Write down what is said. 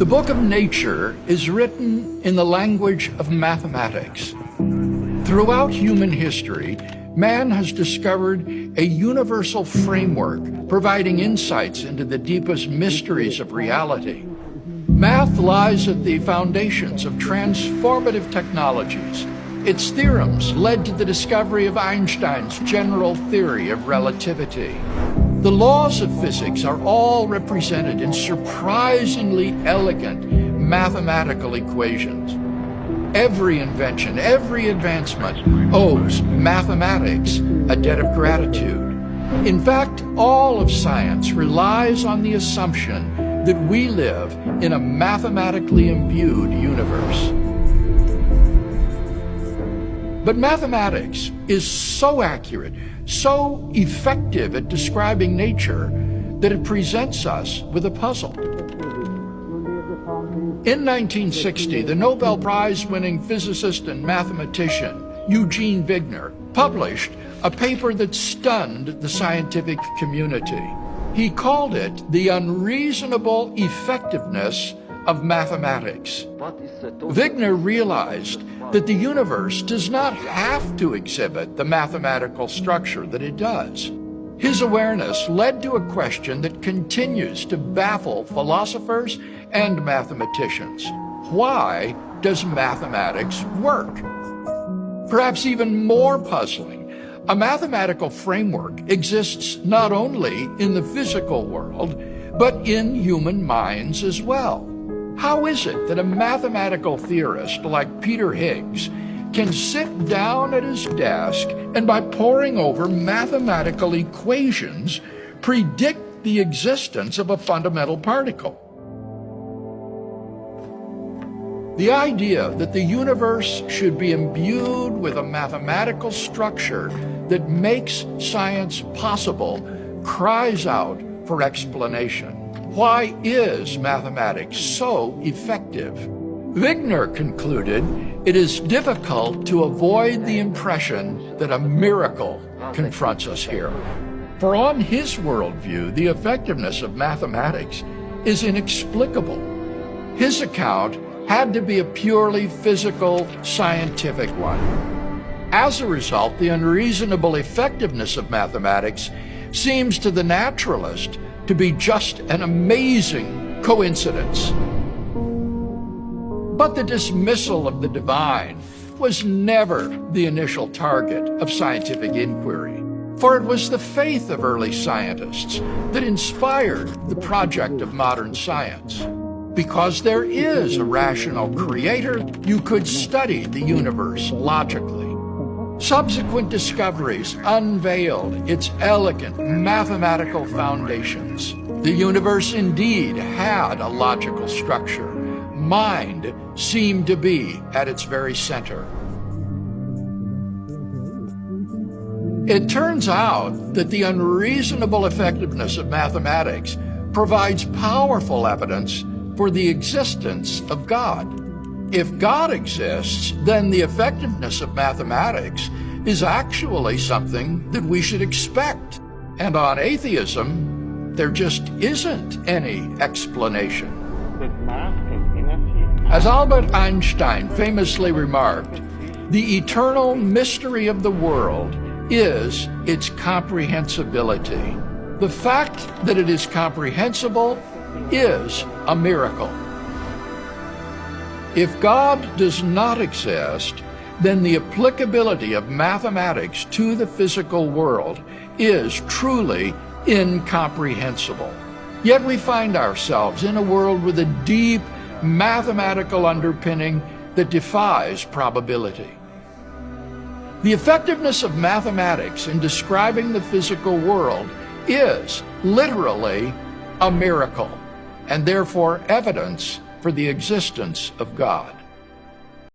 The book of nature is written in the language of mathematics. Throughout human history, man has discovered a universal framework providing insights into the deepest mysteries of reality. Math lies at the foundations of transformative technologies. Its theorems led to the discovery of Einstein's general theory of relativity. The laws of physics are all represented in surprisingly elegant mathematical equations. Every invention, every advancement owes mathematics a debt of gratitude. In fact, all of science relies on the assumption that we live in a mathematically imbued universe. But mathematics is so accurate, so effective at describing nature, that it presents us with a puzzle. In 1960, the Nobel Prize-winning physicist and mathematician Eugene Wigner published a paper that stunned the scientific community. He called it The Unreasonable Effectiveness of Mathematics. Wigner realized that the universe does not have to exhibit the mathematical structure that it does. His awareness led to a question that continues to baffle philosophers and mathematicians. Why does mathematics work? Perhaps even more puzzling, a mathematical framework exists not only in the physical world, but in human minds as well. How is it that a mathematical theorist like Peter Higgs can sit down at his desk and by poring over mathematical equations predict the existence of a fundamental particle? The idea that the universe should be imbued with a mathematical structure that makes science possible cries out for explanation. Why is mathematics so effective? Wigner concluded it is difficult to avoid the impression that a miracle confronts us here. For on his worldview, the effectiveness of mathematics is inexplicable. His account had to be a purely physical, scientific one. As a result, the unreasonable effectiveness of mathematics seems to the naturalist to be just an amazing coincidence. But the dismissal of the divine was never the initial target of scientific inquiry, for it was the faith of early scientists that inspired the project of modern science. Because there is a rational creator, you could study the universe logically. Subsequent discoveries unveiled its elegant mathematical foundations. The universe indeed had a logical structure. Mind seemed to be at its very center. It turns out that the unreasonable effectiveness of mathematics provides powerful evidence for the existence of God. If God exists, then the effectiveness of mathematics is actually something that we should expect. And on atheism, there just isn't any explanation. As Albert Einstein famously remarked, the eternal mystery of the world is its comprehensibility. The fact that it is comprehensible is a miracle. If God does not exist, then the applicability of mathematics to the physical world is truly incomprehensible. Yet we find ourselves in a world with a deep mathematical underpinning that defies probability. The effectiveness of mathematics in describing the physical world is literally a miracle, and therefore evidence for the existence of God.